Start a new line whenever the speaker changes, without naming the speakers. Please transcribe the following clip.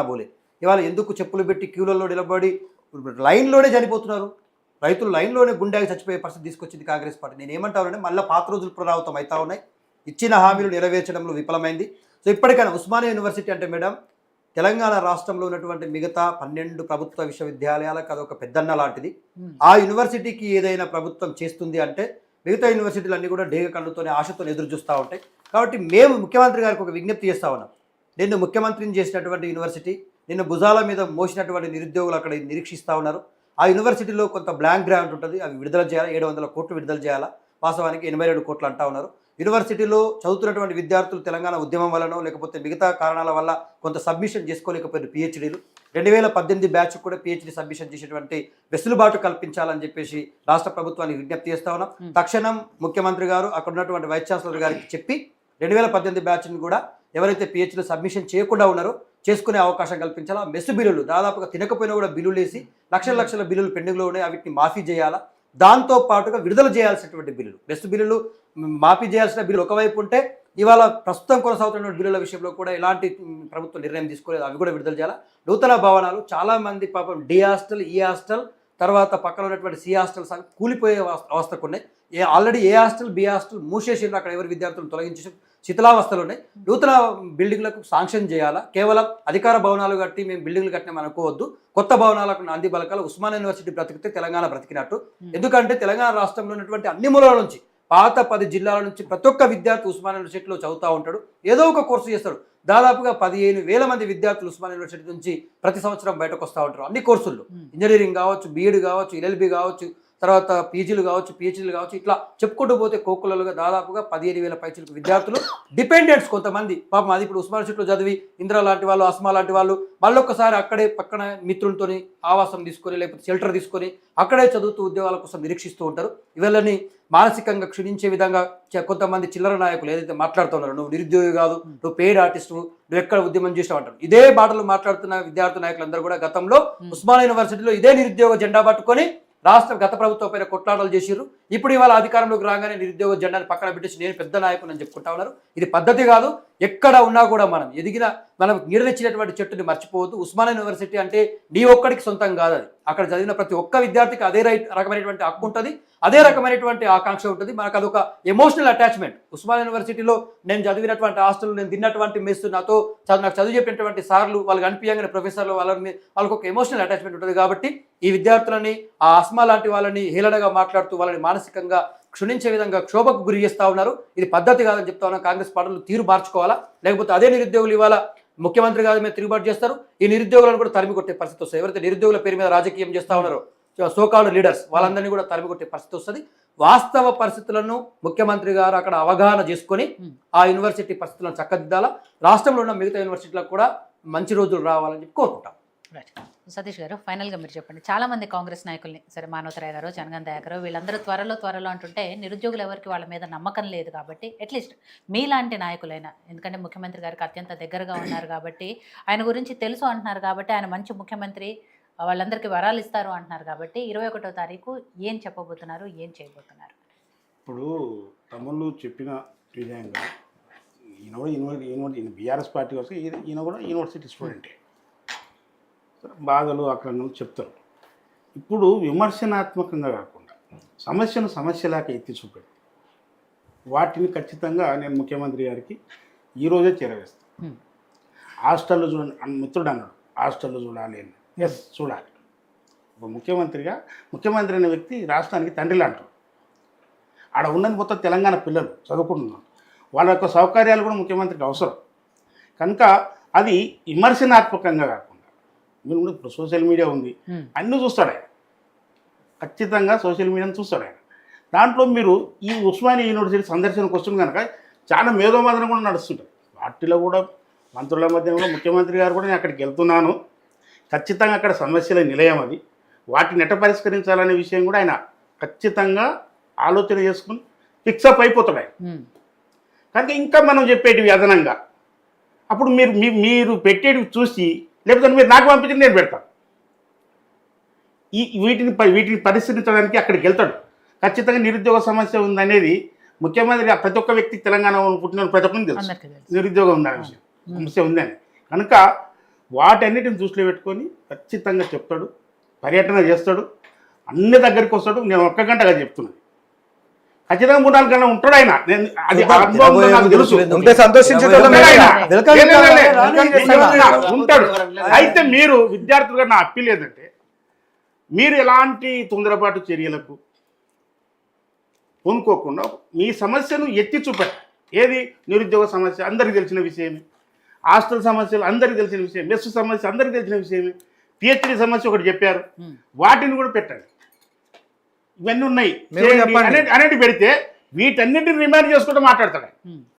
బోలే ఇవాళ ఎందుకు చెప్పులు పెట్టి క్యూలలో నిలబడి లైన్లోనే చనిపోతున్నారు. రైతులు లైన్లోనే గుండెకి చచ్చిపోయే పరిస్థితి తీసుకొచ్చింది కాంగ్రెస్ పార్టీ. నేను ఏమంటానంటే మళ్ళీ పాత రోజులు పునరావృతం అవుతా ఉన్నాయి. ఇచ్చిన హామీలు నెరవేర్చడంలో విఫలమైంది. సో ఇప్పటికైనా ఉస్మానియా యూనివర్సిటీ అంటే మేడం తెలంగాణ రాష్ట్రంలో ఉన్నటువంటి మిగతా 12 ప్రభుత్వ విశ్వవిద్యాలయాలకు అదొక పెద్దన్న లాంటిది. ఆ యూనివర్సిటీకి ఏదైనా ప్రభుత్వం చేస్తుంది అంటే మిగతా యూనివర్సిటీలు అన్నీ కూడా డేగ కళ్ళుతోనే ఆశతో ఎదురు చూస్తూ ఉంటాయి. కాబట్టి మేము ముఖ్యమంత్రి గారికి ఒక విజ్ఞప్తి చేస్తా ఉన్నాం. నిన్ను ముఖ్యమంత్రిని చేసినటువంటి యూనివర్సిటీ, నిన్ను భుజాల మీద మోసినటువంటి నిరుద్యోగులు అక్కడ నిరీక్షిస్తూ ఉన్నారు. ఆ యూనివర్సిటీలో కొంత బ్లాంక్ గ్రాంట్ ఉంటుంది, అవి విడుదల చేయాలి. 700 కోట్లు విడుదల చేయాలా, వాస్తవానికి 82 కోట్లు అంటా ఉన్నారు. యూనివర్సిటీలో చదువుతున్నటువంటి విద్యార్థులు తెలంగాణ ఉద్యమం వల్లనో లేకపోతే మిగతా కారణాల వల్ల కొంత సబ్మిషన్ చేసుకోలేకపోయిన పిహెచ్డీలు 2018 బ్యాచ్ కూడా పిహెచ్డీ సబ్మిషన్ చేసేటువంటి వెసులుబాటు కల్పించాలని చెప్పేసి రాష్ట్ర ప్రభుత్వానికి విజ్ఞప్తి చేస్తా ఉన్నాం. తక్షణం ముఖ్యమంత్రి గారు అక్కడ ఉన్నటువంటి వైస్ ఛాన్సలర్ గారికి చెప్పి 2018 బ్యాచ్ని కూడా ఎవరైతే పిహెచ్డీ సబ్మిషన్ చేయకుండా ఉన్నారో చేసుకునే అవకాశం కల్పించాలా. మెస్సు బిల్లులు దాదాపుగా తినకపోయినా కూడా బిల్లులు వేసి లక్షల బిల్లులు పెండింగ్లో ఉన్నాయి, వీటిని మాఫీ చేయాలా. దాంతో పాటుగా విడుదల చేయాల్సినటువంటి బిల్లులు, మెస్సు బిల్లులు మాఫీ చేయాల్సిన బిల్లులు ఒకవైపు ఉంటే ఇవాళ ప్రస్తుతం కొనసాగుతున్న బిల్లుల విషయంలో కూడా ఎలాంటి ప్రభుత్వం నిర్ణయం తీసుకోలేదు, అవి కూడా విడుదల చేయాలా. నూతన భవనాలు చాలామంది పాపం డి హాస్టల్, ఈ హాస్టల్, తర్వాత పక్కన ఉన్నటువంటి సి హాస్టల్స్ అని కూలిపోయే అవస్థకు ఉన్నాయి. ఆల్రెడీ ఏ హాస్టల్, బి హాస్టల్ మూసేసిండ్రు, అక్కడ ఎవరి విద్యార్థులను తొలగించి శిథిలావస్థలు ఉన్నాయి. నూతన బిల్డింగ్లకు శాంక్షన్ చేయాలా. కేవలం అధికార భవనాలు కట్టి మేము బిల్డింగ్లు కట్టినాం అనుకోవద్దు. కొత్త భవనాలకు నాంది బలకాల ఉస్మానియా యూనివర్సిటీ బ్రతికితే తెలంగాణ బ్రతికినట్టు. ఎందుకంటే తెలంగాణ రాష్ట్రంలో ఉన్నటువంటి అన్ని మూలాల నుంచి పాత 10 జిల్లాల నుంచి ప్రతి ఒక్క విద్యార్థి ఉస్మానియా యూనివర్సిటీలో చదువుతూ ఉంటాడు, ఏదో ఒక కోర్సు చేస్తాడు. దాదాపుగా 15,000 మంది విద్యార్థులు ఉస్మానియా యూనివర్సిటీ నుంచి ప్రతి సంవత్సరం బయటకు వస్తూ ఉంటారు. అన్ని కోర్సుల్లో ఇంజనీరింగ్ కావచ్చు, బీఈడి కావచ్చు, ఎల్ఎల్బి కావచ్చు, తర్వాత పీజీలు కావచ్చు, పిహెచ్డీలు కావచ్చు, ఇట్లా చెప్పుకుంటూ పోతే కోకులలుగా దాదాపుగా 15,000 పైచిలకు విద్యార్థులు డిపెండెంట్స్. కొంతమంది పాపం అది ఇప్పుడు ఉస్మానియా యూనివర్సిటీలో చదివి ఇందిరా లాంటి వాళ్ళు, అస్మా లాంటి వాళ్ళు మళ్ళొక్కసారి అక్కడే పక్కన మిత్రులతోని ఆవాసం తీసుకొని లేకపోతే షెల్టర్ తీసుకొని అక్కడే చదువుతూ ఉద్యోగాల కోసం నిరీక్షిస్తూ ఉంటారు. ఇవన్నీ మానసికంగా క్షీణించే విధంగా కొంతమంది చిల్లర నాయకులు ఏదైతే మాట్లాడుతున్నారు, నువ్వు నిరుద్యోగి కాదు, నువ్వు పెయిడ్ ఆర్టిస్టు, నువ్వు ఎక్కడ ఉద్యమం చేసినావు అంటారు. ఇదే మాటలు మాట్లాడుతున్న విద్యార్థి నాయకులందరూ కూడా గతంలో ఉస్మానియా యూనివర్సిటీలో ఇదే నిరుద్యోగ జెండా పట్టుకొని రాష్ట్ర గత ప్రభుత్వం పైన కొట్లాటలు చేసిర్రు. ఇప్పుడు ఇవాళ అధికారంలోకి రాగానే నిరుద్యోగ జెండాని పక్కన పెట్టేసి నేను పెద్ద నాయకుని అని చెప్పుకుంటా ఉన్నారు. ఇది పద్ధతి కాదు. ఎక్కడ ఉన్నా కూడా మనం నీడనిచ్చినటువంటి చెట్టుని మర్చిపోవద్దు. ఉస్మానియా యూనివర్సిటీ అంటే నీ ఒక్కడికి సొంతం కాదు, అది అక్కడ చదివిన ప్రతి ఒక్క విద్యార్థికి అదే రకమైనటువంటి హక్కు ఉంటుంది, అదే రకమైనటువంటి ఆకాంక్ష ఉంటుంది. మనకు అదొక ఎమోషనల్ అటాచ్మెంట్. ఉస్మానియా యూనివర్సిటీలో నేను చదివినటువంటి హాస్టల్, నేను తిన్నటువంటి మెస్, నాకు చదువు చెప్పినటువంటి సార్లు, వాళ్ళకి అనిపించగానే ప్రొఫెసర్లు, వాళ్ళకి ఒక ఎమోషనల్ అటాచ్మెంట్ ఉంటుంది. కాబట్టి ఈ విద్యార్థులని, ఆ అస్మా లాంటి వాళ్ళని హేళనగా మాట్లాడుతూ వాళ్ళని మానసికంగా క్షుణించే విధంగా క్షోభకు గురి చేస్తూ ఉన్నారు. ఇది పద్ధతి కాదని చెప్తా ఉన్నాం. కాంగ్రెస్ పార్టీలు తీరు మార్చుకోవాలా, లేకపోతే అదే నిరుద్యోగులు ఇవాళ ముఖ్యమంత్రి గారి మీద తిరుగుబాటు చేస్తారు. ఈ నిరుద్యోగులను కూడా తరిమి కొట్టే పరిస్థితి వస్తుంది. ఎవరైతే నిరుద్యోగుల పేరు మీద రాజకీయం చేస్తూ ఉన్నారో సోకాల్డ్ లీడర్స్, వాళ్ళందరినీ కూడా తరిమి కొట్టే పరిస్థితి వస్తుంది. వాస్తవ పరిస్థితులను ముఖ్యమంత్రి గారు అక్కడ అవగాహన చేసుకొని ఆ యూనివర్సిటీ పరిస్థితులను చక్కదిద్దాలా. రాష్ట్రంలో ఉన్న మిగతా యూనివర్సిటీలకు కూడా మంచి రోజులు రావాలని చెప్పి కోరుకుంటాం.
సతీష్ గారు, ఫైనల్గా మీరు చెప్పండి. చాలా మంది కాంగ్రెస్ నాయకుల్ని, సరే మానవతరాయ్ గారు, జనగంధయ్య గారు, వీళ్ళందరూ త్వరలో అంటుంటే నిరుద్యోగులు ఎవరికి వాళ్ళ మీద నమ్మకం లేదు. కాబట్టి అట్లీస్ట్ మీలాంటి నాయకులైనా, ఎందుకంటే ముఖ్యమంత్రి గారికి అత్యంత దగ్గరగా ఉన్నారు కాబట్టి, ఆయన గురించి తెలుసు అంటున్నారు కాబట్టి, ఆయన మంచి ముఖ్యమంత్రి, వాళ్ళందరికీ వరాలు ఇస్తారు అంటున్నారు కాబట్టి 21వ తారీఖు ఏం చెప్పబోతున్నారు, ఏం చేయబోతున్నారు?
ఇప్పుడు తమ్ముళ్ళు చెప్పిన విధంగా ఈయన బీఆర్ఎస్ పార్టీ వస్తే ఈయన కూడా యూనివర్సిటీ స్టూడెంటే, బాధలు అక్రందనలు చెప్తారు. ఇప్పుడు విమర్శనాత్మకంగా కాకుండా సమస్యను సమస్యలాగా ఎత్తి చూపెట్టి వాటిని ఖచ్చితంగా నేను ముఖ్యమంత్రి గారికి ఈరోజే చేరవేస్తాను. హాస్టల్లో చూడండి, మిత్రుడు అన్నాడు హాస్టల్లో చూడాలి అని. ఎస్, చూడాలి. ఒక ముఖ్యమంత్రి అనే వ్యక్తి రాష్ట్రానికి తండ్రి లాంటారు. ఆడ ఉన్నది మొత్తం తెలంగాణ పిల్లలు చదువుకుంటున్నారు, వాళ్ళ యొక్క సౌకర్యాలు కూడా ముఖ్యమంత్రికి అవసరం. కనుక అది విమర్శనాత్మకంగా కాకుండా, మీరు ఇప్పుడు సోషల్ మీడియా ఉంది, అన్నీ చూస్తాడు ఆయన, ఖచ్చితంగా సోషల్ మీడియాను చూస్తాడు ఆయన. దాంట్లో మీరు ఈ ఉస్మానియా యూనివర్సిటీ సందర్శనకు వస్తుంది కనుక చాలా మేధోమదనం కూడా నడుస్తుంటాయి. వాటిలో కూడా మంత్రుల మధ్య కూడా ముఖ్యమంత్రి గారు కూడా నేను అక్కడికి వెళ్తున్నాను, ఖచ్చితంగా అక్కడ సమస్యల నిలయం అది, వాటిని ఎట్ట పరిష్కరించాలనే విషయం కూడా ఆయన ఖచ్చితంగా ఆలోచన చేసుకుని ఫిక్సప్ అయిపోతాడు ఆయన. కనుక ఇంకా మనం చెప్పేటివి అదనంగా అప్పుడు మీరు పెట్టేటివి చూసి, లేకపోతే మీరు నాకు పంపించి నేను పెడతాను, వీటిని పరిశీలించడానికి అక్కడికి వెళ్తాడు. ఖచ్చితంగా నిరుద్యోగ సమస్య ఉందనేది ముఖ్యమంత్రి ప్రతి ఒక్క వ్యక్తికి, తెలంగాణ పుట్టిన ప్రతి ఒక్కరికి తెలుసు నిరుద్యోగం ఉందనే విషయం, సమస్య ఉందని. కనుక వాటన్నిటిని దృష్టిలో పెట్టుకొని ఖచ్చితంగా చెప్తాడు, పర్యటన చేస్తాడు, అన్ని దగ్గరికి వస్తాడు. నేను ఒక్క గంటగా చెప్తున్నాను, ఖచ్చితంగా 3-4 గంటలు ఉంటాడు ఆయన. నేను అది
చూద్దాం.
అనుభవంతో నాకు తెలుసు.
ఉంటే సంతోషించేటోళ్ళం
ఉంటాడు.
ఆయన.
వెల్కమ్
లే, లే, లే, లే.
రాని
ఉంటాడు. అయితే మీరు విద్యార్థులుగా నా అప్పీల్ ఏదంటే, మీరు ఎలాంటి తొందరపాటు చర్యలకు పూనుకోకుండా మీ సమస్యను ఎత్తి చూపెట్టాలి. ఏది నిరుద్యోగ సమస్య అందరికీ తెలిసిన విషయమే, హాస్టల్ సమస్యలు అందరికీ తెలిసిన విషయం, మెస్ సమస్య అందరికీ తెలిసిన విషయమే, పిహెచ్డి సమస్య ఒకటి చెప్పారు, వాటిని కూడా పెట్టండి. ఇవన్నీ ఉన్నాయి
మీరు చెప్పండి.
అనేది పెడితే వీటన్నిటిని రిమైండ్ చేసుకుంటూ మాట్లాడతాడు.